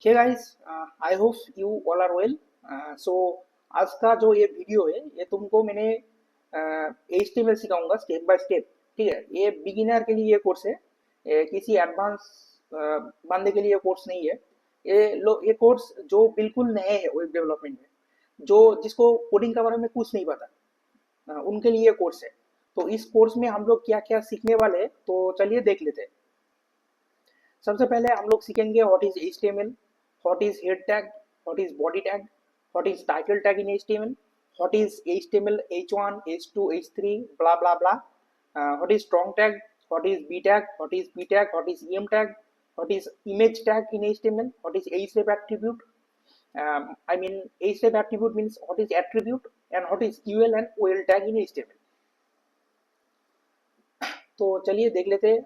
Hey guys, I hope you all are well. So आज का जो ये वीडियो है ये तुमको मैंने HTML सिखाऊंगा स्टेप बाय स्टेप। ठीक है, ये बिगिनर के लिए ये कोर्स है। ये किसी एडवांस बंदे के लिए ये कोर्स नहीं है। ये कोर्स जो बिल्कुल नए हैं वेब डेवलपमेंट में, जो जिसको कोडिंग के बारे में कुछ नहीं पता, उनके लिए ये कोर्स है। तो इस कोर्स में हम लोग क्या क्या सीखने वाले हैं, तो चलिए देख लेते हैं। सबसे पहले हम लोग सीखेंगे what is HTML, what is head tag, what is body tag, what is title tag in HTML, what is HTML H1 H2 H3 blah blah blah, what is strong tag, what is B tag, what is P tag, what is EM tag, what is image tag in HTML, what is href attribute. I mean href attribute means what is attribute, and what is UL and OL tag in HTML. तो चलिए देख लेते हैं।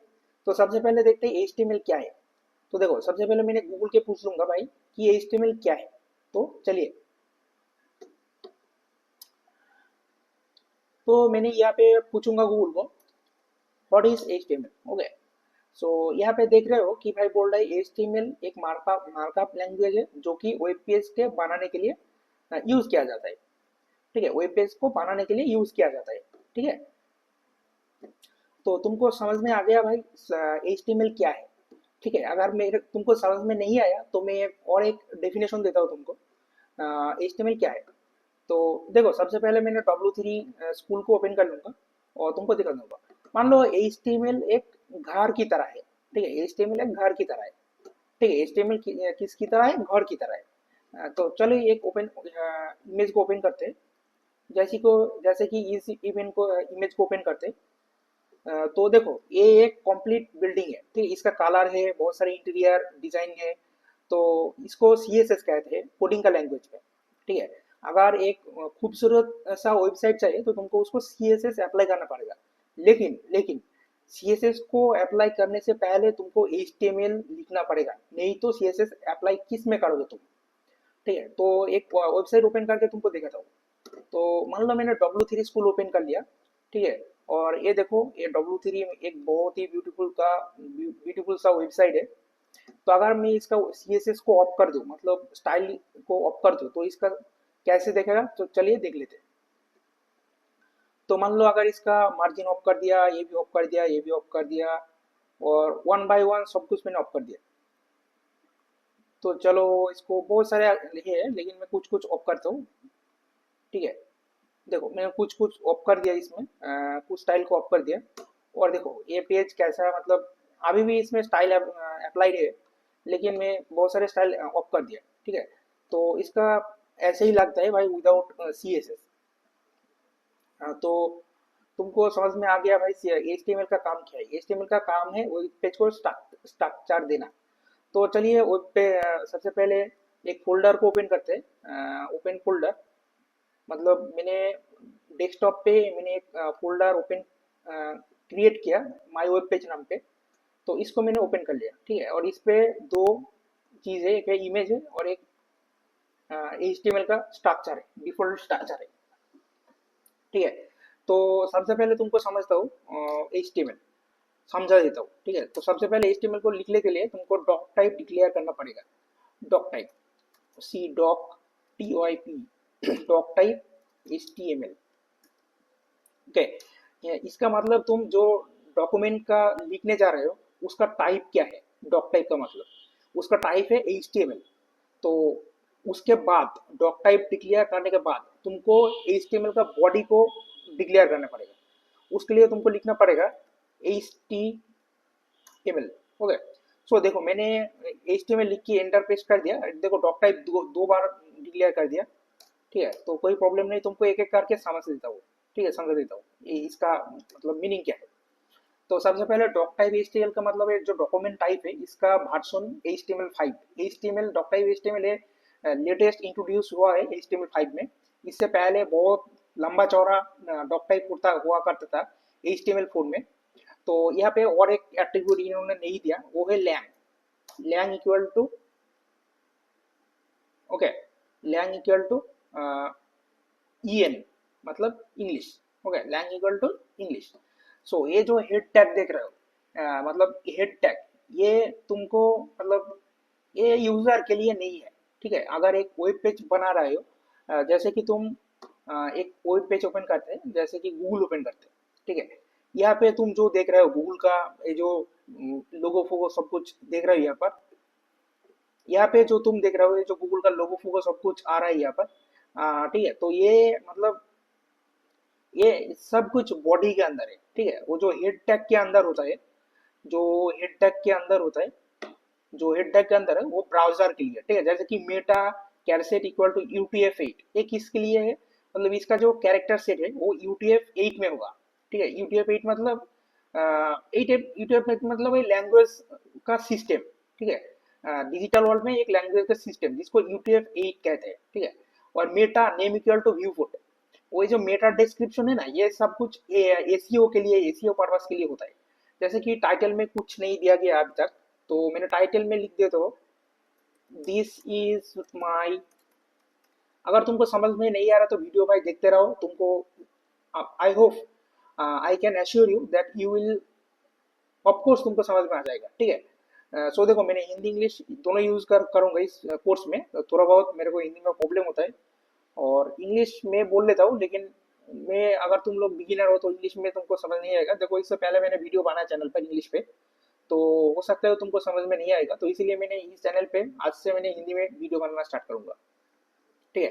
तो सबसे पहले देखते हैं HTML क्या है। तो देखो, सबसे पहले मैंने गूगल के पूछ लूंगा भाई कि HTML क्या है। तो चलिए, तो मैंने यहाँ पे पूछूंगा गूगल को व्हाट इज HTML। ओके, सो यहाँ पे देख रहे हो कि भाई बोल रहा है HTML एक मार्कअप लैंग्वेज है जो कि वेब पेज के बनाने के लिए यूज किया जाता है। ठीक है, वेब पेज को बनाने के लिए यूज किया जाता है। ठीक है, तो तुमको समझ में आ गया भाई HTML क्या है। ठीक है, अगर मेरे तुमको समझ में नहीं आया तो मैं और एक डेफिनेशन देता हूँ तुमको। HTML क्या है। तो देखो, सबसे पहले मैंने W3 स्कूल को ओपन कर लूंगा और तुमको दिखा दूंगा। मान लो HTML एक घर की तरह है। ठीक है, HTML एक घर की तरह है। ठीक है, HTML किसकी तरह है? घर की तरह है। तो चलो एक ओपन इमेज को ओपन करते हैं। जैसे कि इस इमेज को ओपन करते हैं। तो देखो, ये एक कंप्लीट बिल्डिंग है। ठीक है, इसका कलर है, बहुत सारे इंटीरियर डिजाइन है। तो इसको CSS कहते हैं कोडिंग का लैंग्वेज में। ठीक है, अगर एक खूबसूरत सा वेबसाइट चाहिए तो तुमको उसको CSS अप्लाई करना पड़ेगा। लेकिन CSS को अप्लाई करने से पहले तुमको HTML लिखना पड़ेगा, नहीं तो CSS अप्लाई किस में करोगे तुम। ठीक है, तो एक वेबसाइट ओपन करके तुमको दिखाता हूँ। तो मान लो मैंने W3 स्कूल ओपन कर लिया। ठीक है, और ये देखो, ये W3 एक बहुत ही ब्यूटीफुल सा वेबसाइट है। तो अगर मैं इसका CSS को ऑफ कर दूं, मतलब स्टाइल को ऑफ कर दूं, तो इसका कैसे देखेगा, तो चलिए देख लेते हैं। तो मान लो अगर इसका मार्जिन ऑफ कर दिया, ये भी ऑफ कर दिया, ये भी ऑफ कर दिया, और वन बाय वन सब कुछ मैंने ऑफ कर दिया। तो चलो, इसको बहुत सारे है लेकिन मैं कुछ कुछ ऑफ करता हूँ। ठीक है, देखो मैंने कुछ कुछ ऑफ कर दिया इसमें, कुछ स्टाइल को ऑफ कर दिया। और देखो ये पेज कैसा है, मतलब अभी भी इसमें स्टाइल अप्लाइड है, लेकिन मैं बहुत सारे स्टाइल ऑफ कर दिया। ठीक है, तो इसका ऐसे ही लगता है भाई विदाउट CSS। तो तुमको समझ में आ गया भाई HTML का काम क्या है। HTML का काम है वेब पेज को स्ट्रक्चर देना। तो चलिए वेब पे सबसे पहले एक फोल्डर को ओपन करते हैं। ओपन फोल्डर मतलब मैंने डेस्कटॉप पे मैंने एक फोल्डर ओपन क्रिएट किया माय वेब पेज नाम पे। तो इसको मैंने ओपन कर लिया। ठीक है, और इस पे दो चीज़ है, एक है इमेज है और एक HTML का स्ट्रक्चर है, डिफॉल्ट स्ट्रक्चर है। ठीक है, तो सबसे पहले तुमको समझता हूँ HTML समझा देता हूँ। ठीक है, तो सबसे पहले HTML को लिखने के लिए तुमको डॉक टाइप डिक्लेयर करना पड़ेगा। Doc type, C doc TOIP, doc type HTML। Okay, इसका मतलब तुम जो डॉक्यूमेंट का लिखने जा रहे हो उसका टाइप क्या है। डॉक टाइप का मतलब उसका टाइप है HTML। तो उसके बाद डॉक टाइप डिक्लेयर करने के बाद तुमको HTML का बॉडी को डिक्लेयर करना पड़ेगा। उसके लिए तुमको लिखना पड़ेगा HTML। ओके, सो देखो मैंने HTML लिख के एंटर पेस्ट कर दिया। देखो डॉक टाइप दो बार डिक्लेयर कर दिया। ठीक है, तो कोई प्रॉब्लम नहीं, तुमको एक एक करके समझ देता हूँ। ठीक है, समझ देता हूँ इसका मतलब मीनिंग क्या है। तो सबसे पहले डॉक टाइप HTML का मतलब है जो डॉक्यूमेंट टाइप है इसका version HTML5। HTML doc type HTML है, लेटेस्ट इंट्रोड्यूस हुआ है HTML5 में। इससे पहले बहुत लंबा चौड़ा डॉक टाइप हुआ करता था HTML4 में। तो यहाँ पे और एक एट्रीब्यूट इन्होंने नहीं दिया, वो है lang. Lang equal to, okay, lang equal to EN मतलब English. Okay, lang equal to English. So ये जो हेड टैग देख रहे हो, मतलब हेड टैग, ये तुमको मतलब ये यूजर के लिए नहीं है। ठीक है, अगर एक वेब पेज बना रहे हो, जैसे कि तुम एक वेब पेज ओपन करते हैं, जैसे कि गूगल ओपन करते हैं। ठीक है, यहाँ पे तुम जो देख रहे हो गूगल का ये जो लोगो फोगो सब कुछ देख रहे हो यहाँ पर, यहाँ पे जो तुम देख रहे हो ये जो गूगल का लोगो फोगो सब कुछ आ रहा है यहाँ पर। ठीक है, तो ये मतलब ये सब कुछ बॉडी के अंदर है। ठीक है, वो जो हेड टैग के अंदर होता है, जो हेड टैग के अंदर होता है, जो हेड टैग के अंदर है वो ब्राउजर के लिए है। ठीक है, जैसे कि मेटा कैरसेट इक्वल टू UTF-8, ये किसके लिए है, मतलब इसका जो कैरेक्टर सेट है वो UTF-8 में होगा। ठीक है, UTF-8 मतलब UTF-8 मतलब ये लैंग्वेज का सिस्टम। ठीक है, डिजिटल वर्ल्ड में एक लैंग्वेज का सिस्टम जिसको UTF-8 कहते हैं। ठीक है, और meta name equal to viewport, वो जो मेटा डिस्क्रिप्शन है ना, ये सब कुछ एसीओ के लिए, एसीओ पर्पस के लिए होता है। जैसे कि टाइटल में कुछ नहीं दिया गया अभी तक, तो मैंने टाइटल में लिख देता हूँ दिस इज माई। अगर तुमको समझ में नहीं आ रहा तो वीडियो भाई देखते रहो, तुमको I hope, I can assure you that you will, of course तुमको समझ में आ जाएगा। ठीक है, सो देखो मैंने हिंदी इंग्लिश दोनों यूज करूंगा इस कोर्स में, तो थोड़ा बहुत मेरे को हिंदी में प्रॉब्लम होता है और इंग्लिश में बोल लेता हूँ, लेकिन मैं, अगर तुम लोग बिगिनर हो तो इंग्लिश में तुमको समझ नहीं आएगा। देखो इससे पहले मैंने वीडियो बनाया चैनल पर इंग्लिश पे, तो हो सकता है तुमको समझ में नहीं आएगा, तो इसीलिए मैंने इस चैनल पे आज से मैंने हिंदी में वीडियो बनाना स्टार्ट करूंगा। ठीक है,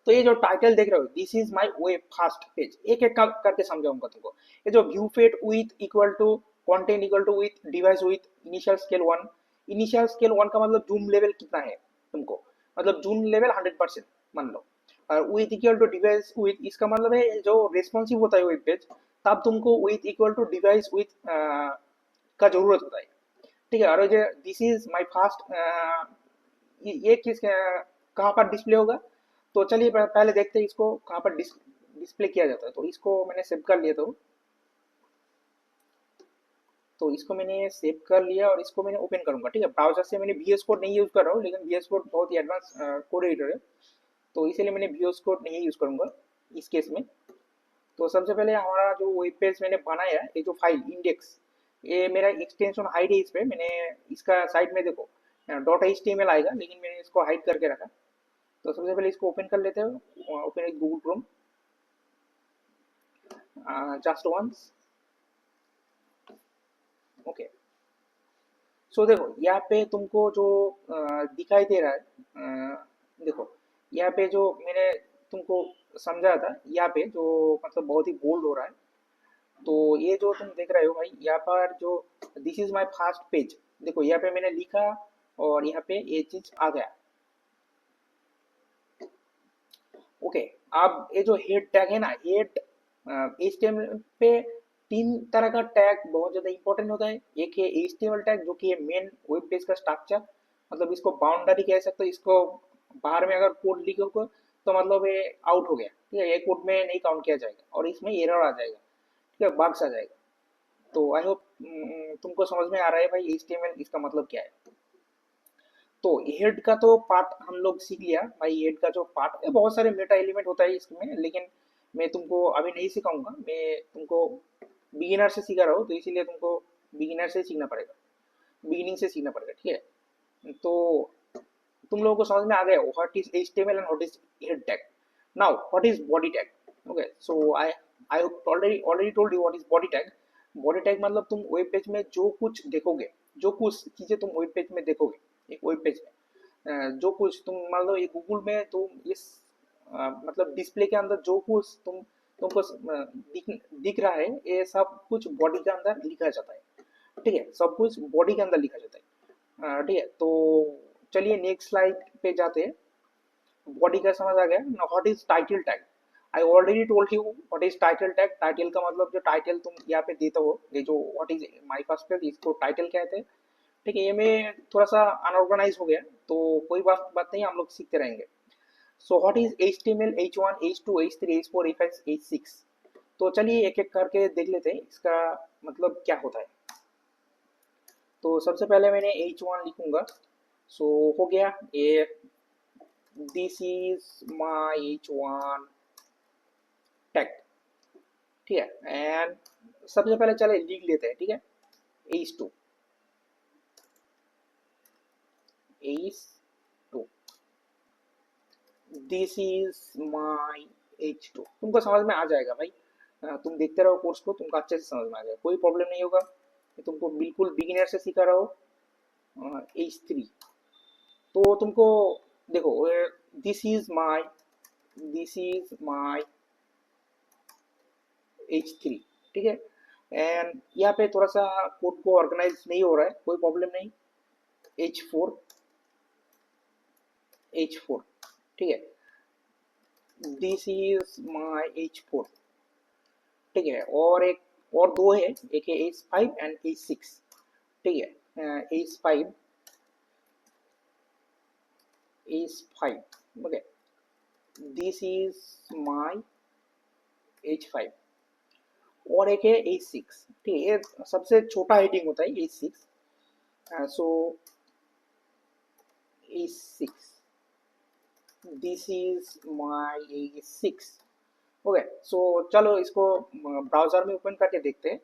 तो ये जो टाइटल देख रहे हो this is my web fast page, एक एक करके समझाऊंगा तुमको। ये जो viewport width equal to content equal to width device width initial scale 1, initial scale 1 का मतलब जूम लेवल कितना है तुमको, मतलब जूम लेवल 100% मान लो। और width equal to device width, इसका मतलब है जो रेस्पॉन्सिव होता है वेब पेज, तब तुमको width equal to device width का जरूरत होता है। ठीक है, और ये दिस इज माय फास्ट, ये किस कहाँ पर डिस्प्ले होगा, तो चलिए पहले देखते हैं इसको कहाँ पर डिस्प्ले किया जाता है। तो इसको मैंने सेव कर लिया, तो इसको मैंने सेव कर लिया और इसको मैंने ओपन करूंगा। ठीक है, ब्राउजर से मैंने VS कोड नहीं यूज कर रहा हूँ, लेकिन VS कोड बहुत ही एडवांस कोड एडिटर है, तो इसीलिए मैंने VS कोड नहीं यूज करूंगा इस केस में। तो सबसे पहले हमारा जो वेब पेज मैंने बनाया है, ये जो फाइल इंडेक्स, ये मेरा एक्सटेंशन हाइड है, इस पे मैंने इसका साइड में देखो .html आएगा, लेकिन मैंने इसको हाइड करके रखा। तो सबसे पहले इसको ओपन कर लेते हैं, open Google Chrome just once. Okay, so देखो यहाँ पे तुमको जो दिखाई दे रहा है, देखो यहाँ पे जो मैंने तुमको समझा था, यहाँ पे जो मतलब बहुत ही बोल्ड हो रहा है, तो ये जो तुम देख रहे हो भाई यहाँ पर जो this is my first page, देखो यहाँ पे मैंने लिखा और यहाँ पे ये चीज आ गया। ओके, अब ये जो हेड टैग है ना, हेड HTML पे तीन तरह का टैग बहुत ज्यादा इंपॉर्टेंट होता है। एक है HTML टैग जो कि है मेन वेब पेज का स्ट्रक्चर, मतलब इसको बाउंड्री कह सकते हो, इसको बाहर में अगर कोड लिखोगे तो मतलब ये आउट हो गया। ठीक है, ये कोड में नहीं काउंट किया जाएगा और इसमें एरर आ जाएगा। ठीक है, बग्स आ जाएगा। तो आई होप तुमको समझ में आ रहा है भाई HTML इसका मतलब क्या है। तो हेड का तो पार्ट हम लोग सीख लिया भाई, हेड का जो पार्ट है बहुत सारे मेटा एलिमेंट होता है इसमें, लेकिन मैं तुमको अभी नहीं सिखाऊंगा, मैं तुमको बिगिनर से सिखा रहा हूँ, तो इसीलिए तुमको बिगिनर से सीखना पड़ेगा, बिगिनिंग से सीखना पड़ेगा। ठीक है, तो तुम लोगों को समझ में आ गया what is HTML and what is head tag. Now what is body tag. Okay, so I already told you what is body tag. Body tag मतलब तुम वेब पेज में जो कुछ देखोगे, जो कुछ चीजें तुम वेब पेज में देखोगे एक वेब पेज में, जो कुछ तुम मान लो ये गूगल में तुम इस मतलब डिस्प्ले के अंदर जो कुछ तुमको दिख रहा है, ये सब कुछ बॉडी के अंदर लिखा जाता है। ठीक है, सब कुछ बॉडी के अंदर लिखा जाता है। ठीक है, तो चलिए नेक्स्ट स्लाइड पे जाते हैं। बॉडी का समझ आ गया ना, what is title tag. I already told you what is title tag. Title का मतलब जो टाइटल तुम यहाँ पे देते हो, ये जो what is my first page, इसको टाइटल कहते हैं। ठीक है, ये में थोड़ा सा अनऑर्गेनाइज हो गया, तो कोई बात नहीं, हम लोग सीखते रहेंगे। So what is HTML H1 H2 H3 H4 H5 H6। तो चलिए एक एक करके देख लेते हैं इसका मतलब क्या होता है। तो सबसे पहले मैंने H1 लिखूंगा, सो हो गया ये, this is my H1 tag. ठीक है, एंड सबसे पहले चले लिख लेते हैं। ठीक है, H2, H2, this is my H2। तुमको समझ में आ जाएगा भाई। तुम देखते रहो कोर्स को, तुमको अच्छे से समझ में आ जाएगा, कोई प्रॉब्लम नहीं होगा। मैं तुमको बिल्कुल बिगिनर से सिखा रहा हूँ। H3, तो तुमको देखो, दिस इज माई H3, ठीक है। एंड यहाँ पे थोड़ा सा कोड को ऑर्गेनाइज नहीं हो रहा है, कोई प्रॉब्लम नहीं। H4, ठीक है, दिस इज माई H4, ठीक है। और एक और दो है, एक है H5 एंड H6, ठीक है। H5, okay, this is my H5। और एक है H6, ठीक है, ये सबसे छोटा हेडिंग होता है H6। So H6, this is my H6, okay. So चलो इसको ब्राउजर में ओपन करके देखते हैं।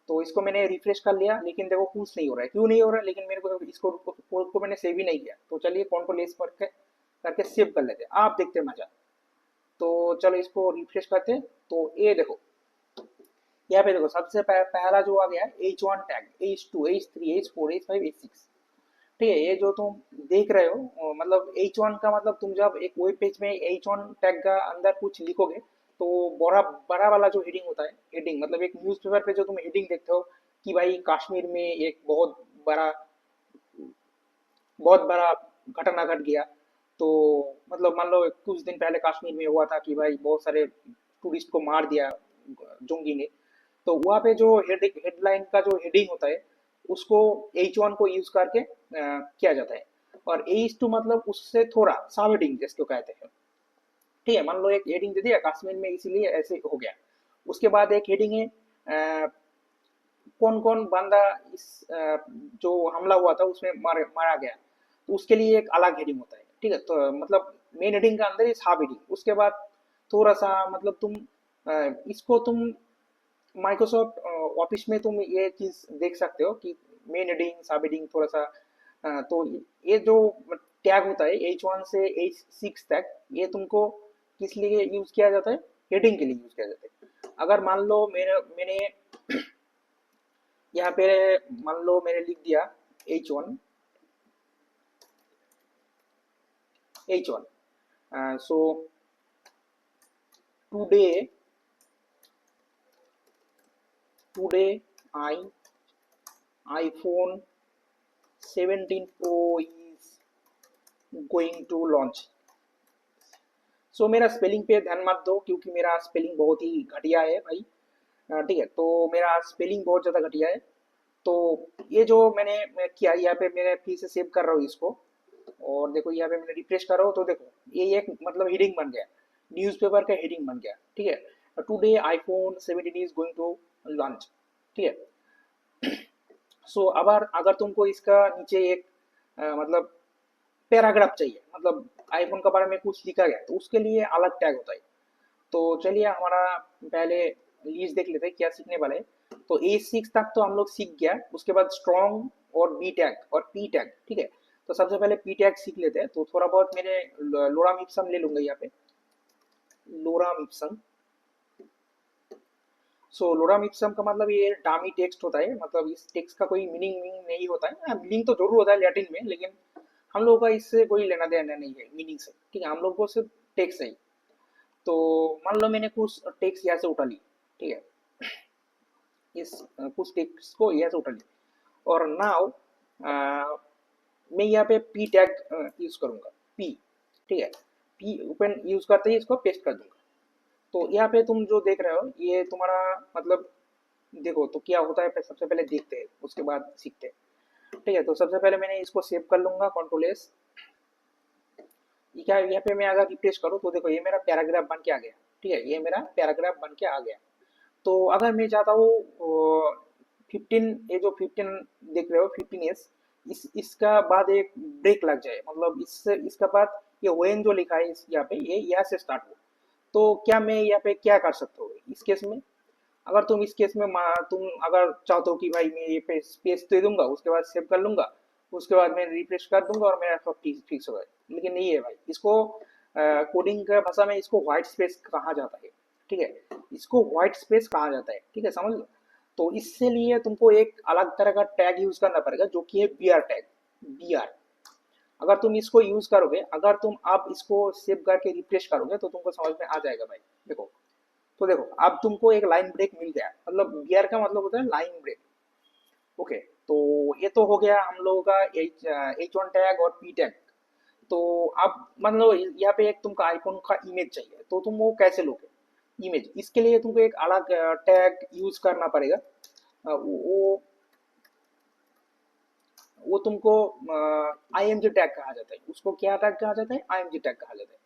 तो इसको मैंने रिफ्रेश कर लिया, लेकिन देखो कुछ नहीं हो रहा है, क्यों नहीं हो रहा है, लेकिन मेरे को इसको कोड को मैंने सेव ही नहीं किया। तो चलिए कंट्रोल एस करके सेव कर लेते हैं, आप देखते हैं मजा। तो चलो इसको रिफ्रेश करते हैं। तो ये देखो, यहाँ पे देखो सबसे पहला जो आ गया H1 tag, H2, H3, H4, H5, H6, ठीक है। ये जो तुम देख रहे हो, मतलब H1 का मतलब, तुम जब एक वेब पेज में H1 टैग का अंदर कुछ लिखोगे, तो बड़ा बड़ा वाला जो हेडिंग होता है, हेडिंग मतलब एक न्यूज़पेपर पे जो तुम हेडिंग देखते हो कि भाई कश्मीर में एक बड़ा बहुत बड़ा घटना घट गया। तो मतलब मान लो कुछ दिन पहले कश्मीर में हुआ था कि भाई बहुत सारे टूरिस्ट को मार दिया जोंगी ने। तो वहाँ पे जो हेडलाइन का जो हेडिंग होता है, उसको H1 को यूज करके किया जाता है। और H2 मतलब उससे थोड़ा सब हेडिंग जिसको कहते हैं, ठीक है। मान लो एक हेडिंग दे दिया कश्मीर में, इसीलिए ऐसे हो गया। उसके बाद एक हेडिंग है, कौन कौन बंदा इस जो हमला हुआ था उसमें मारा गया, तो उसके लिए एक अलग हेडिंग होता है, ठीक है। तो मतलब मेन हेडिंग का अंदर ही सब हेडिंग, उसके बाद थोड़ा सा मतलब तुम इसको तुम माइक्रोसॉफ्ट ऑफिस में तुम ये चीज देख सकते हो कि मेन हेडिंग सब हेडिंग थोड़ा सा। तो ये जो टैग होता है H1 से H6 तक, ये तुमको किस लिए यूज किया जाता है, हेडिंग के लिए यूज किया जाता है। अगर मान लो मैंने मैंने यहाँ पे मान लो मैंने लिख दिया H1, so today today I iPhone 17 Pro is going to launch। सो मेरा स्पेलिंग पे ध्यान मत दो, क्योंकि मेरा स्पेलिंग बहुत ही घटिया है भाई। ठीक है, तो मेरा स्पेलिंग बहुत ज़्यादा घटिया है। तो ये जो मैं किया, यहाँ पे मैंने फिर से सेव कर रहा हूँ इसको। और देखो यहाँ पे मैंने रिफ्रेश कर रहा हूँ, तो देखो ये एक मतलब हेडिंग बन गया, न्यूज़पेपर का हेडिंग बन गया, ठीक है। Today iPhone 17 is going to launch, ठीक है। सो अगर अगर तुमको इसका नीचे एक मतलब पैराग्राफ चाहिए, मतलब आईफोन के बारे में कुछ लिखा गया, तो उसके लिए अलग टैग होता है। तो चलिए हमारा पहले लिस्ट देख लेते हैं क्या सीखने वाले हैं। तो A6 तक तो हम लोग सीख गया, उसके बाद स्ट्रॉन्ग और बी टैग और पी टैग, ठीक है। तो सबसे पहले पी टैग सीख लेते हैं। तो थोड़ा बहुत मैंने लोराम इप्सम ले लूंगा यहाँ पे, लोराम इप्सम। सो लोराम इप्सम का मतलब ये डामी टेक्स्ट होता है, मतलब इस टेक्स्ट का कोई मीनिंग नहीं होता है। मीनिंग तो जरूर होता है लैटिन में, लेकिन हम लोगों का इससे कोई लेना देना नहीं है मीनिंग से, ठीक है। हम लोग को सिर्फ टेक्स्ट है। तो मान लो मैंने कुछ टेक्स्ट यहाँ से उठा ली, ठीक है, इस कुछ टेक्स्ट को यहाँ से उठा ली। और नाउ मैं यहाँ पे पी टैग यूज करूंगा, पी, ठीक है। पी ओपन यूज करते ही इसको पेस्ट कर दूंगा। तो यहाँ पे तुम जो देख रहे हो ये तुम्हारा मतलब, देखो तो क्या होता है, सबसे पहले देखते हैं उसके बाद सीखते हैं, ठीक है। तो सबसे पहले मैंने इसको सेव कर लूंगा, कंट्रोल एस। क्या यहाँ पे मैं अगर रिप्लेस करूँ, तो देखो ये मेरा पैराग्राफ बन के आ गया, ठीक है, ये मेरा पैराग्राफ बन के आ गया। तो अगर मैं चाहता हूँ 15, ये जो 15 देख रहे हो 15s, इसका बाद एक ब्रेक लग जाए, मतलब इससे इसका बाद ये वेन जो लिखा है यहाँ पे, ये यहाँ से स्टार्ट हो। तो क्या मैं यहाँ पे क्या कर सकता हूँ इस केस में, अगर तुम इस केस में तुम अगर चाहते हो कि भाई मैं ये पे स्पेस दे दूंगा, उसके बाद सेव कर लूंगा, उसके बाद मैं रिफ्रेश कर दूंगा और मेरा सब फिक्स होगा। लेकिन नहीं है भाई, इसको कोडिंग का भाषा में इसको व्हाइट स्पेस कहा जाता है, ठीक है, इसको व्हाइट स्पेस कहा जाता है, ठीक है, समझ लो। तो इससे लिए तुमको एक अलग तरह का टैग यूज करना पड़ेगा जो कि है बीआर टैग, बीआर। अगर तुम इसको यूज करोगे, अगर तुम आप इसको सेव करके रिफ्रेश करोगे तो तुमको समझ में आ जाएगा भाई। देखो, तो देखो अब तुमको एक लाइन ब्रेक मिल गया, मतलब बीआर का मतलब होता है लाइन ब्रेक। ओके, तो ये तो हो गया हम लोगों का H1 टैग और पी टैग। तो अब मान लो यहाँ पे एक तुमको आइकॉन का इमेज चाहिए, तो तुम वो कैसे लोगे इमेज? इसके लिए तुमको एक अलग टैग यूज करना पड़ेगा। वो तुमको आईएमजी टैग कहा जाता है, उसको क्या टैग कहा जाता है? आईएमजी टैग कहा जाता है,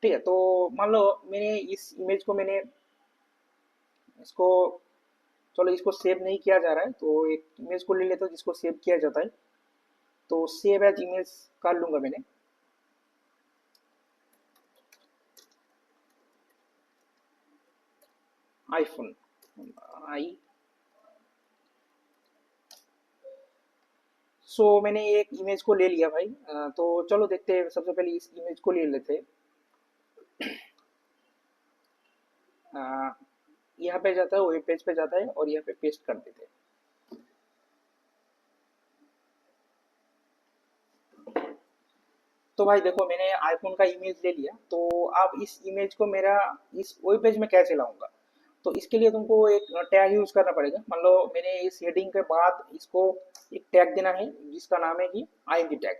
ठीक है। तो मान लो मैंने इस इमेज को मैंने इसको, चलो इसको सेव नहीं किया जा रहा है, तो एक इमेज को ले लेते हो जिसको सेव किया जाता है। तो सेव एज इमेज कर लूंगा मैंने। आईफोन आई, मैंने एक इमेज को ले लिया भाई। तो चलो देखते हैं, सबसे पहले इस इमेज को ले लेते हैं। यहाँ पे जाता है, वेब पेज पे जाता है और यहाँ पे पेस्ट कर देते हैं। तो भाई देखो, मैंने आईफोन का इमेज ले लिया, तो अब इस इमेज को मेरा इस वेब पेज में कैसे लाऊंगा? तो इसके लिए तुमको एक टैग यूज करना पड़ेगा। मान लो मैंने इस हेडिंग के बाद इसको एक टैग देना है जिसका नाम है कि आईएमजी टैग,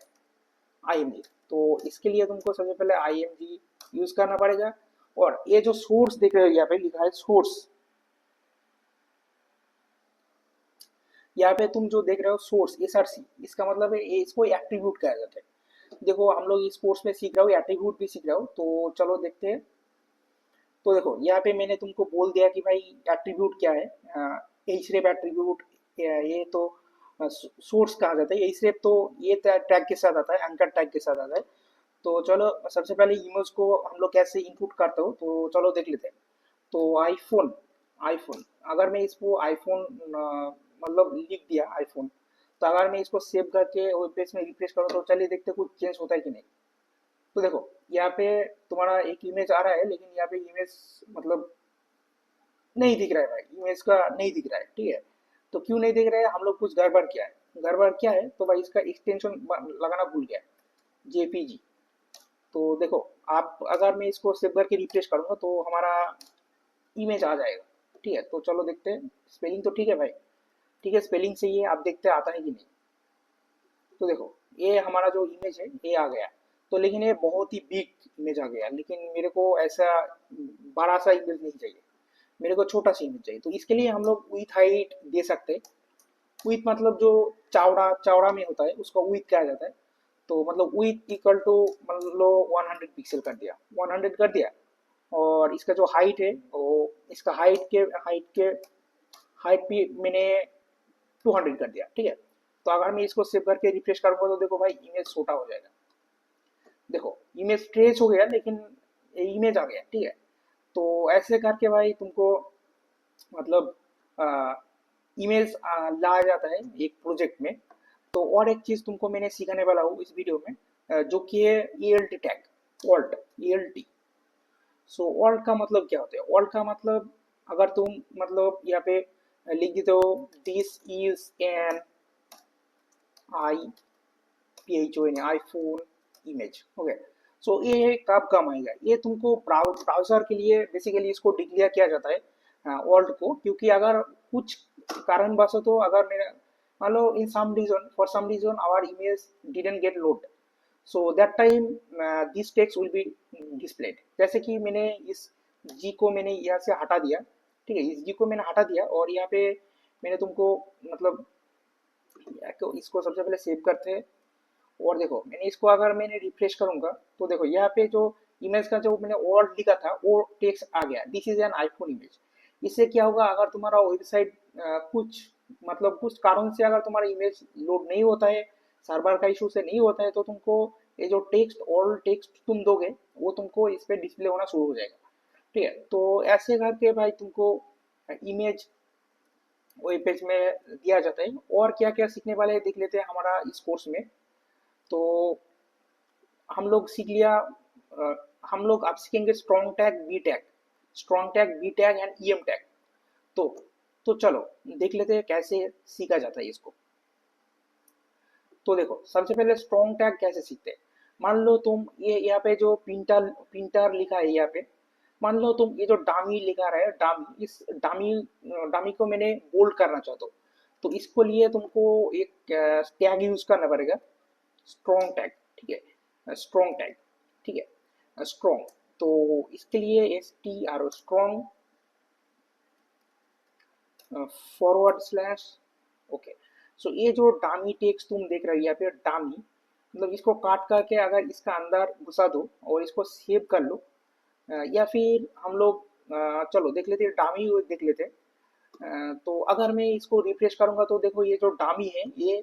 आईएमजी। तो इसके लिए तुमको सबसे पहले आईएमजी यूज करना पड़ेगा। और ये जो सोर्स दिख रहे हो यहाँ पे लिखा है सोर्स, यहाँ पे तुम जो देख रहे हो सोर्स एसआरसी, इसका मतलब है इसको एट्रीब्यूट कहा जाता है। देखो हम लोग इस कोर्स में सीख रहे हो, एट्रीब्यूट भी सीख रहे हो, तो चलो देखते हैं। तो देखो यहाँ पे मैंने तुमको बोल दिया कि भाई एट्रीब्यूट क्या है। एचरेप एट्रीब्यूट ये तो सोर्स कहा जाता है। एचरेप तो ये टैग के साथ आता है, एंकर टैग के साथ आता है। तो चलो सबसे पहले इमेज को हम लोग कैसे इनपुट करते हो, तो चलो देख लेते हैं। तो आईफोन, आईफोन, अगर मैं इसको आईफोन मतलब लिख दिया आईफोन, तो अगर मैं इसको सेव करके वेब पेज में रिफ्रेश करूँ तो चलिए देखते हैं कुछ चेंज होता है कि नहीं। तो देखो यहाँ पे तुम्हारा एक इमेज आ रहा है, लेकिन यहाँ पे इमेज मतलब नहीं दिख रहा है भाई, इमेज का नहीं दिख रहा है, ठीक है। तो क्यों नहीं दिख रहा है? हम लोग कुछ गड़बड़ किया है। गड़बड़ क्या है? तो भाई इसका एक्सटेंशन लगाना भूल गया, जेपीजी। तो देखो, आप अगर मैं इसको सेव करके रिफ्रेश करूंगा तो हमारा इमेज आ जाएगा, ठीक है। तो चलो देखते हैं, स्पेलिंग तो ठीक है भाई, ठीक है, स्पेलिंग सही है, आप देखते हैं आता है कि नहीं। तो देखो ये हमारा जो इमेज है ये आ गया। तो लेकिन ये बहुत ही बिग इमेज आ गया, लेकिन मेरे को ऐसा बड़ा सा इमेज नहीं चाहिए, मेरे को छोटा सा इमेज चाहिए। तो इसके लिए हम लोग विथ हाइट दे सकते हैं। विथ मतलब जो चौड़ा चौड़ा में होता है उसको विथ कहा जाता है। तो मतलब विथ इक्वल टू मान लो 100 पिक्सल कर दिया, 100 कर दिया। और इसका जो हाइट है वो, इसका हाइट भी मैंने 200 कर दिया, ठीक है। तो अगर मैं इसको सेव करके रिफ्रेश करूंगा तो देखो भाई इमेज छोटा हो जाएगा। देखो इमेज स्ट्रेच हो गया, लेकिन इमेज आ गया, ठीक है। तो ऐसे करके भाई तुमको मतलब इमेज लाया जाता है एक प्रोजेक्ट में। तो और एक चीज तुमको मैंने सिखाने वाला हूँ इस वीडियो में, जो कि है ELT tag, alt, ELT। Alt का मतलब क्या होता है? ऑल्ट का मतलब, अगर तुम मतलब यहाँ पे लिख देते हो this is an I P H O N iPhone image, okay. ये कब काम आएगा? ये तुमको ब्राउजर के लिए बेसिकली इसको डिक्लेयर किया जाता है ऑल्ट को, क्योंकि अगर कुछ कारणवश तो अगर मेरा मान लो in some reason, for some reason our image didn't get load, so that time this text will be displayed. जैसे कि मैंने इस जी को मैंने यहाँ से हटा दिया, ठीक है, इस जी को मैंने हटा दिया और यहाँ पे मैंने तुमको मतलब तो इसको सबसे पहले सेव करते हैं। और देखो मैंने इसको अगर मैंने रिफ्रेश करूंगा तो देखो यहाँ पे जो इमेज का जो मैंने वर्ड लिखा था वो टेक्स्ट आ गया, this is N iPhone image. इससे क्या होगा, अगर तुम्हारा वेबसाइट कुछ मतलब कुछ कारण से अगर तुम्हारा इमेज लोड नहीं होता है, सर्वर का इशू से नहीं होता है, तो तुमको ये जो टेक्स्ट ऑल टेक्स्ट तुम दोगे वो तुमको इस पे डिस्प्ले होना शुरू हो जाएगा, ठीक है। तो ऐसे करके भाई तुमको इमेज वेब पेज में दिया जाता है। और क्या क्या सीखने वाले हैं देख लेते हैं हमारा इस कोर्स में। तो हम लोग सीख लिया, हम लोग अब सीखेंगे strong tag, B tag, strong tag, B tag and EM tag. तो चलो देख लेते हैं कैसे सीखा जाता है इसको। तो देखो सबसे पहले स्ट्रॉन्ग टैग कैसे सीखते हैं। मान लो तुम ये यहाँ पे जो प्रिंटर प्रिंटर लिखा है यहाँ पे, मान लो तुम ये जो डामी लिखा रहा है, डामी, इस डामी डामी को मैंने बोल्ड करना चाहता हूँ। तो इसको लिए तुमको एक टैग यूज करना पड़ेगा, स्ट्रॉन्ग टैग। ठीक है, स्ट्रॉन्ग टैग। ठीक है, स्ट्रॉन्ग। तो इसके लिए STR strong forward slash. Okay, so ये जो डामी टेक्स्ट तुम देख रहे हो यहाँ पे, डामी मतलब इसको काट करके अगर इसका अंदर घुसा दो और इसको सेव कर लो, या फिर हम लोग चलो देख लेते हैं डामी देख लेते हैं। तो अगर मैं इसको रिफ्रेश करूंगा तो देखो ये जो डामी है ये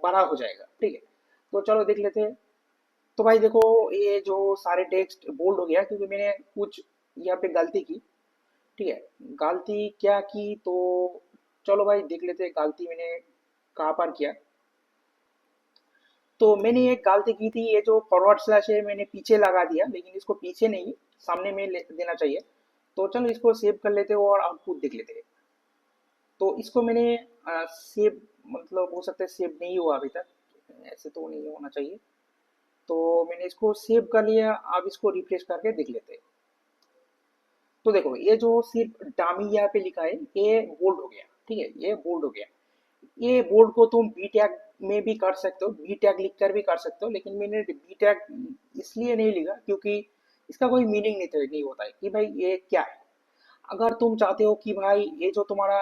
बड़ा हो जाएगा। ठीक है, तो चलो देख लेते हैं। तो भाई देखो ये जो सारे टेक्स्ट बोल्ड हो गया क्योंकि मैंने कुछ यहाँ पे गलती की। ठीक है, गलती क्या की तो चलो भाई देख लेते हैं गलती मैंने कहाँ पर किया। तो मैंने एक गलती की थी, ये जो फॉरवर्ड स्लैश है मैंने पीछे लगा दिया, लेकिन इसको पीछे नहीं सामने में देना चाहिए। तो चलो इसको सेव कर लेते हो और आउटपुट देख लेते हैं। तो इसको मैंने सेव, मतलब हो सकता है सेव नहीं हुआ अभी तक, ऐसे तो नहीं होना चाहिए। तो मैंने इसको सेव कर लिया, अब इसको रिफ्रेश करके देख लेते हैं। तो देखो ये जो सिर्फ डामी यहाँ पे लिखा है ये बोल्ड हो गया। ठीक है, ये बोल्ड हो गया। ये बोल्ड को तुम बी टैग में भी कर सकते हो, बी टैग लिख कर भी कर सकते हो, लेकिन मैंने बी टैग इसलिए नहीं लिखा क्योंकि इसका कोई मीनिंग नहीं होता है कि भाई ये क्या है। अगर तुम चाहते हो कि भाई ये जो तुम्हारा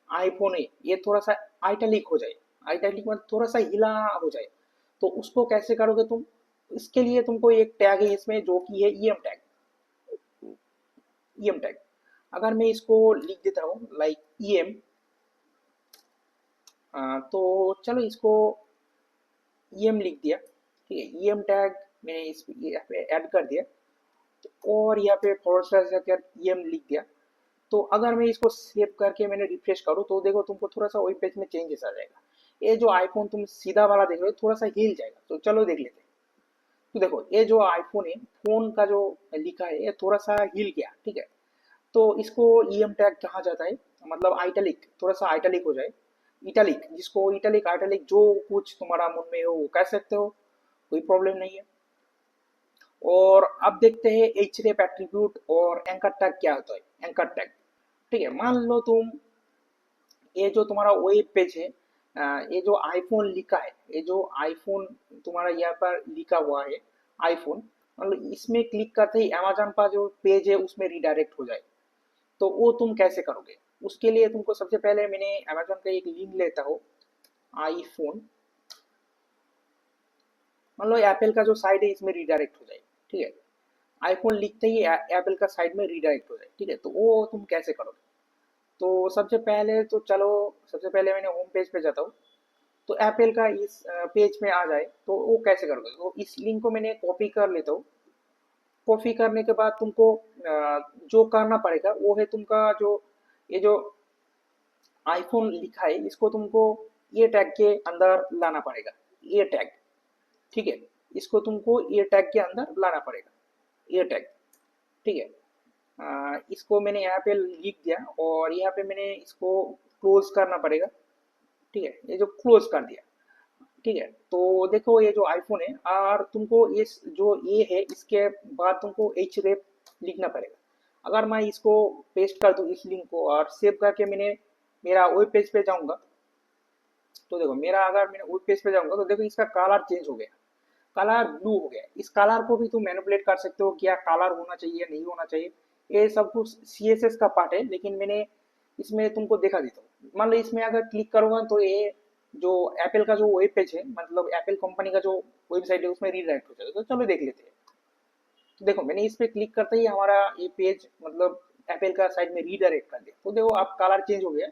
आईफोन है ये थोड़ा सा आइटैलिक हो जाए, आइटैलिक मतलब थोड़ा सा हिला हो जाए, तो उसको कैसे करोगे तुम। इसके लिए तुमको एक टैग है इसमें जो कि है ईएम टैग। ईएम टैग अगर मैं इसको लिख देता हूँ लाइक ईएम, तो चलो इसको ईएम लिख दिया। ठीक है, ईएम टैग मैंने इस यहाँ पे ऐड कर दिया और यहाँ पे फॉरवर्ड स्लैश जाकर ईएम लिख दिया। तो अगर मैं इसको सेव करके मैंने रिफ्रेश करूँ तो देखो तुमको थोड़ा सा वेब पेज में चेंजेस आ जाएगा। ये जो आईफोन तुम सीधा वाला देख रहे हो थोड़ा सा हिल जाएगा। तो चलो देख लेते हैं। तो देखो ये जो आईफोन है, फोन का जो लिखा है ये थोड़ा सा हिल गया। ठीक है, तो इसको ईएम टैग कहा जाता है, मतलब आइटलिक, थोड़ा सा आइटलिक हो जाए, इटलिक, जिसको इटलिक आइटलिक जो कुछ तुम्हारा मन में हो वो कह सकते हो, कोई प्रॉब्लम नहीं है। और अब देखते हैं एचरेप एट्रीब्यूट और एंकर टैग क्या होता है। एंकर टैग, ठीक है, मान लो तुम ये जो तुम्हारा वेब पेज है, ये जो आईफोन लिखा है, ये जो आईफोन तुम्हारा यहाँ पर लिखा हुआ है आईफोन, मतलब इसमें क्लिक करते ही अमेजन का जो पेज है उसमें रिडायरेक्ट हो जाए। तो वो तुम कैसे करोगे। उसके लिए तुमको सबसे पहले मैंने अमेजन का एक लिंक लेता हूँ, आईफोन, मान लो एप्पल का जो साइट है इसमें रिडायरेक्ट हो जाए। ठीक है, आईफोन लिखते ही एप्पल का साइट में रिडायरेक्ट हो जाए। ठीक है, तो वो तुम कैसे करोगे। तो सबसे पहले तो चलो, सबसे पहले मैंने होम पेज पे जाता हूँ। तो एप्पल का इस पेज में आ जाए तो वो कैसे करोगे। तो इस लिंक को मैंने कॉपी कर लेता हूँ। कॉपी करने के बाद तुमको जो करना पड़ेगा वो है तुमका जो ये जो आईफोन लिखा है इसको तुमको ये टैग के अंदर लाना पड़ेगा। ये टैग, ठीक है, इसको तुमको ये टैग के अंदर लाना पड़ेगा, ये टैग। ठीक है, इसको मैंने यहाँ पे लिख दिया और यहाँ पे मैंने इसको क्लोज करना पड़ेगा। ठीक है, ये जो क्लोज कर दिया। ठीक है, तो देखो ये जो आईफोन है और तुमको इस जो ये है इसके बाद तुमको एच रेप लिखना पड़ेगा। अगर मैं इसको पेस्ट कर दूँ इस लिंक को और सेव करके मैंने मेरा वेब पेज पे जाऊंगा, तो देखो मेरा अगर मैंने वेब पेज पे जाऊंगा तो देखो इसका कलर चेंज हो गया, कलर ब्लू हो गया। इस कलर को भी तुम मैनिपुलेट कर सकते हो, क्या कलर होना चाहिए नहीं होना चाहिए, ये सब कुछ सीएसएस का पार्ट है, लेकिन मैंने इसमें तुमको देखा देता हूँ। मान लो इसमें अगर क्लिक करूंगा तो ये जो एप्पल का जो वेब पेज है, मतलब एप्पल कंपनी का जो वेबसाइट है उसमें रीडायरेक्ट हो जाएगा। तो चलो देख लेते हैं। तो देखो मैंने इस पे क्लिक करते ही हमारा ये पेज मतलब एप्पल का साइट में रीडायरेक्ट कर दिया। तो देखो अब कलर चेंज हो गया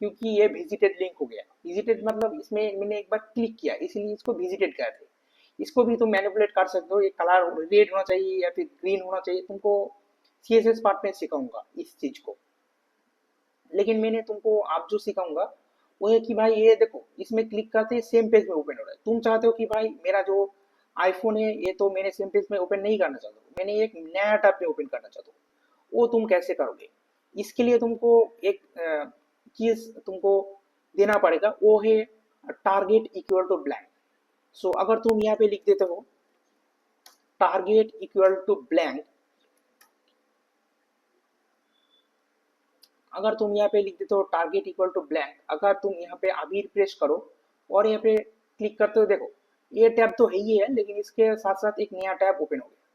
क्योंकि ये विजिटेड लिंक हो गया। विजिटेड मतलब इसमें मैंने एक बार क्लिक किया इसीलिए इसको विजिटेड कहते हैं। इसको भी तुम मैनिपुलेट कर सकते हो, ये कलर रेड होना चाहिए या फिर ग्रीन होना चाहिए, तुमको सीएसएस पार्ट में सिखाऊंगा इस चीज को। लेकिन मैंने तुमको आप जो सिखाऊंगा वो है कि भाई ये देखो, इसमें क्लिक करते ही सेम पेज में ओपन हो रहा है। तुम चाहते हो कि भाई मेरा जो आईफोन है ये तो मैंने सेम पेज में ओपन नहीं करना चाहता हूँ, मैंने एक नया टैब में ओपन करना चाहता हूँ। वो तुम कैसे करोगे? इसके लिए तुमको एक चीज तुमको देना पड़ेगा, वो है टारगेट इक्वल टू ब्लैंक। सो अगर तुम यहाँ पे लिख देते हो टारगेट इक्वल टू ब्लैंक, अगर तुम यहाँ पे लिख देते हो टारगेट इक्वल टू ब्लैंक, अगर तुम यहाँ पे अभी रिफ्रेश करो और यहाँ पे क्लिक करते हो, देखो ये टैब तो है ही है, लेकिन इसके साथ साथ एक नया टैब ओपन हो गया।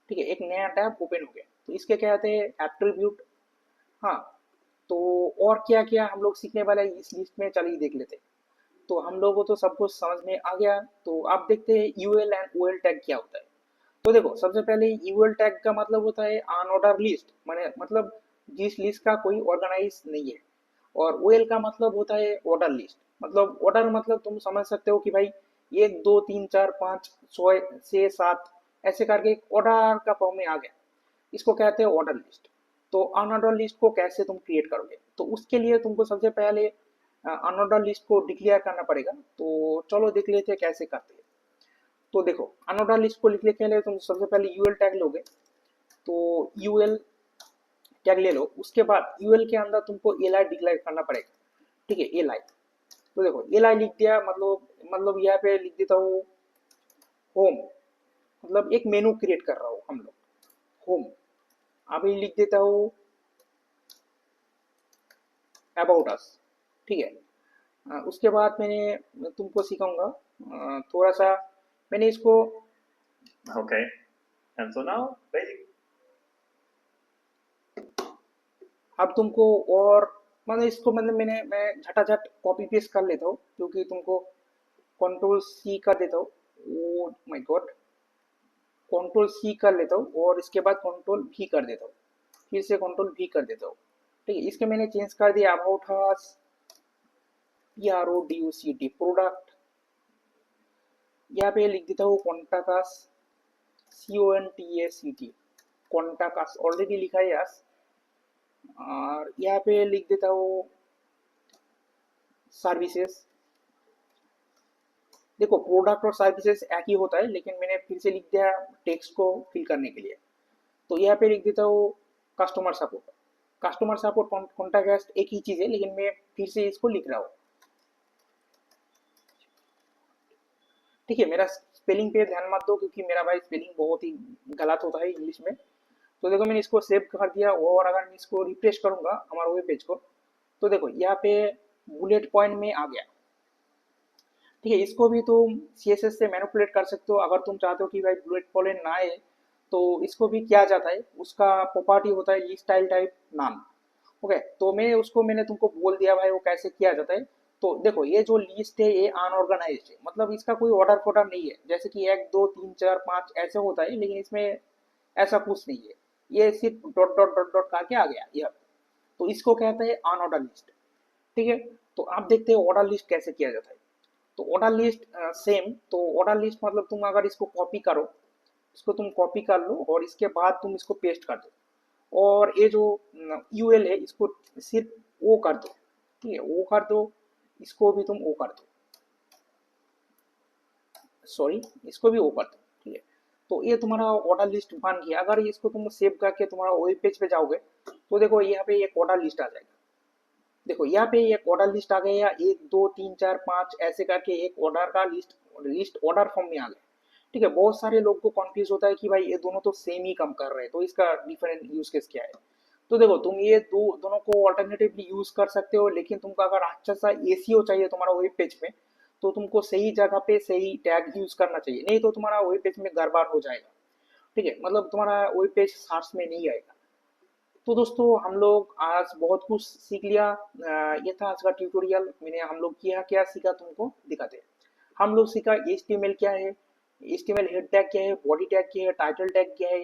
ठीक है, एक नया टैब ओपन हो गया। तो इसके क्या कहते हैं, एट्रीब्यूट। हाँ, तो और क्या क्या हम लोग सीखने वाले हैं इस लिस्ट में, चलिए देख लेते हैं। तो हम लोगों को तो सब कुछ समझ में आ गया। तो आप देखते हैं यूएल एंड ओएल टैग क्या होता है। तो देखो सबसे पहले यूएल टैग का मतलब होता है अनऑर्डर लिस्ट, माने मतलब जिस लिस्ट का कोई ऑर्गेनाइज नहीं है। और ओएल का मतलब होता है ऑर्डर लिस्ट, मतलब ऑर्डर मतलब तुम समझ सकते हो कि भाई 1 2 3 4 5 6 7 ऐसे करके एक ऑर्डर का फॉर्म में आ गया, इसको कहते हैं ऑर्डर लिस्ट। तो अनऑर्डर लिस्ट को कैसे तुम क्रिएट करोगे, तो उसके लिए तुमको सबसे पहले अनऑर्डर लिस्ट को डिक्लेयर करना पड़ेगा। तो चलो देख लेते हैं कैसे करते हैं। तो देखो अनऑर्डर लिस्ट को लिखने के लिए तुम सबसे पहले यूएल टैग लोगे। तो यूएल टैग ले लो, उसके बाद यूएल के अंदर तुमको एल आई डिक्लेयर करना पड़ेगा। ठीक है, एल आई। तो देखो एल आई लिख दिया, मतलब यहाँ पे लिख देता हूँ होम, मतलब एक मेनू क्रिएट कर रहा हूँ हम लोग, होम। अभी लिख देता हूँ अबाउट अस। ठीक है, उसके बाद मैं तुमको सिखाऊंगा थोड़ा सा, मैंने इसको Okay. And so now, basic. अब तुमको और मतलब इसको मतलब मैं झटाझट कॉपी पेस्ट कर लेता हूँ, क्योंकि तुमको कंट्रोल सी कर देता हूँ। Oh my god, control C कर लेता हूँ और इसके बाद कंट्रोल भी कर देता हूँ, फिर से कंट्रोल भी कर देता हूँ। ठीक है, इसके मैंने चेंज कर दिया about us, P R O D U C T product. यहाँ पे लिख देता हूँ contact us, C O N T A C T, contact us already लिखा है यस। और यहाँ पे लिख देता हूँ सर्विसेज। देखो प्रोडक्ट और सर्विसेज एक ही होता है, लेकिन मैंने फिर से लिख दिया टेक्स्ट को फिल करने के लिए। तो यहाँ पे लिख देता हूँ customer support. Customer support contact एक ही चीज है, लेकिन मैं फिर से इसको लिख रहा हूँ। ठीक है, मेरा स्पेलिंग पे ध्यान मत दो, क्योंकि मेरा भाई स्पेलिंग बहुत ही गलत होता है इंग्लिश में। तो देखो मैंने इसको सेव कर दिया, और अगर मैं इसको रिफ्रेश करूंगा हमारे वेब पेज को, तो देखो यहाँ पे बुलेट पॉइंट में आ गया। ठीक है, इसको भी तुम सीएसएस से मैनिपुलेट कर सकते हो, अगर तुम चाहते हो कि भाई बुलेट पॉइंट ना आए तो इसको भी किया जाता है। उसका प्रॉपर्टी होता है लिस्ट स्टाइल टाइप नाम। ओके, तो मैंने तुमको बोल दिया भाई वो कैसे किया जाता है। तो देखो ये जो लिस्ट है ये अनऑर्गेनाइज्ड है, मतलब इसका कोई ऑर्डर फोर्डर नहीं है, जैसे कि 1 2 3 4 5 ऐसे होता है, लेकिन इसमें ऐसा कुछ नहीं है। ये सिर्फ डॉट डॉट डॉट डॉट करके आ गया यह, तो इसको कहते हैं अनऑर्डर लिस्ट। ठीक है, तो आप देखते हैं ऑर्डर लिस्ट कैसे किया जाता है। तो ऑर्डर लिस्ट सेम, तो ऑर्डर लिस्ट मतलब तुम अगर इसको कॉपी करो, इसको तुम कॉपी कर लो और इसके बाद तुम इसको पेस्ट कर दो, और ये जो यूएल है इसको सिर्फ ओ कर दो। ठीक है, ओ कर दो, इसको भी तुम ओ कर दो, सॉरी इसको भी ओ कर दो। ठीक है, तो ये तुम्हारा ऑर्डर लिस्ट बन गया। अगर इसको तुम सेव करके तुम्हारा वेब पेज पे जाओगे, तो देखो यहाँ पे एक ऑर्डर लिस्ट आ जाएगा। देखो यहाँ पे एक ऑर्डर लिस्ट आ गया, 1 2 3 4 5 ऐसे करके एक ऑर्डर का लिस्ट ऑर्डर फॉर्म में आ गया। ठीक है, बहुत सारे लोग को कंफ्यूज होता है कि भाई ये दोनों तो सेम ही काम कर रहे हैं, तो इसका डिफरेंट यूज केस क्या है। तो देखो तुम ये दोनों को ऑल्टरनेटिवली यूज कर सकते हो, लेकिन तुमको अगर अच्छा सा एसीओ चाहिए तुम्हारा वेब पेज में, तो तुमको सही जगह पे सही टैग यूज करना चाहिए, नहीं तो तुम्हारा वेब पेज में गड़बड़ हो जाएगा। ठीक है, मतलब तुम्हारा वेब पेज सर्च में नहीं आएगा। तो दोस्तों हम लोग आज बहुत कुछ सीख लिया। ये था आज का ट्यूटोरियल। मैंने हम लोग क्या क्या सीखा तुमको दिखाते हैं। हम लोग सीखा HTML क्या है, HTML हेड टैग क्या है, बॉडी टैग क्या है, टाइटल टैग क्या है,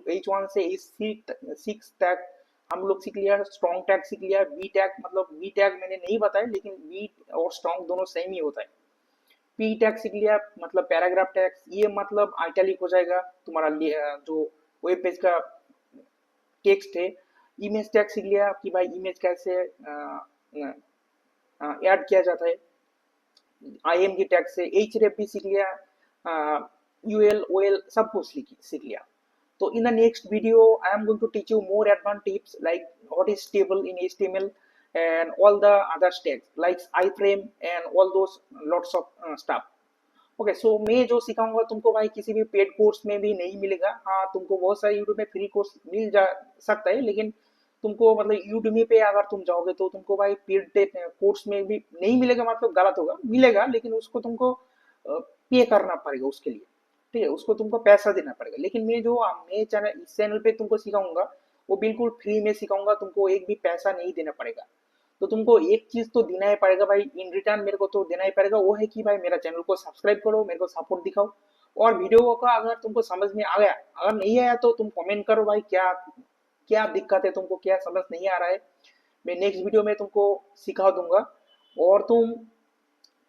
H1 से H6 टैग हम लोग सीख लिया। स्ट्रॉन्ग टैग सीख लिया। वी टैग मतलब वी टैग मैंने नहीं बताया, लेकिन वी और स्ट्रॉन्ग दोनों सेम ही होता है। पी टैग सीख लिया, मतलब पैराग्राफ टैग, ये मतलब आइटैलिक हो जाएगा तुम्हारा जो वेब पेज का टेक्स्ट है, इमेज टैग सीख लिया कि भाई इमेज कैसे ऐड किया जाता है, IMG टैग से href भी सीख लिया, UL OL सब कुछ सीख लिया। So in the next video, I am going to teach you more advanced tips like what is table in HTML and all the other tags like iframe and all those lots of stuff. Okay so मैं जो सिखाऊंगा तुमको भाई किसी भी paid course में भी नहीं मिलेगा। हाँ, तुमको बहुत सारे यूट्यूब में फ्री कोर्स मिल जा सकता है, लेकिन तुमको मतलब यूट्यूब पे अगर तुम जाओगे तो तुमको भाई पेड कोर्स में भी नहीं मिलेगा, मतलब गलत होगा, मिलेगा लेकिन उसको तुमको पे करना पड़ेगा उसके लिए, ठीक है, उसको तुमको पैसा देना पड़ेगा। लेकिन मैं चैनल इस चैनल पे तुमको सिखाऊंगा वो बिल्कुल फ्री में सिखाऊंगा, तुमको एक भी पैसा नहीं देना पड़ेगा। तो तुमको एक चीज तो देना ही पड़ेगा भाई, इन रिटर्न मेरे को तो देना ही पड़ेगा, वो है कि भाई मेरा चैनल को सब्सक्राइब करो, मेरे को सपोर्ट दिखाओ, और वीडियो का अगर तुमको समझ में आ गया, अगर नहीं आया तो तुम कमेंट करो भाई क्या क्या दिक्कत है, तुमको क्या समझ नहीं आ रहा है, मैं नेक्स्ट वीडियो में तुमको सिखा दूंगा। और तुम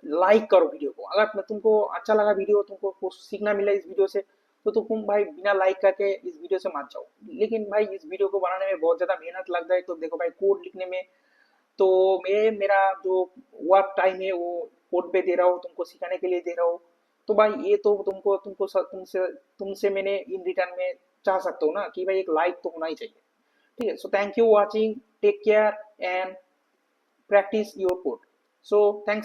लाइक करो वीडियो को, अगर तुमको अच्छा लगा वीडियो, तुमको कुछ सीखना मिला इस वीडियो से, तो तुम भाई बिना लाइक करके इस वीडियो से मत जाओ। लेकिन भाई इस वीडियो को बनाने में बहुत ज्यादा मेहनत लगता है, तो देखो भाई कोड लिखने में तो मैं मेरा जो वर्क टाइम है वो कोड पे दे रहा हूँ, तुमको सिखाने के लिए दे रहा हूँ। तो भाई ये तो तुमको तुमको तुमसे तुमसे मैंने इन रिटर्न में चाह सकता हूँ ना कि भाई एक लाइक तो होना ही चाहिए, ठीक है। So thank you watching, take care and practice your code. So thanks.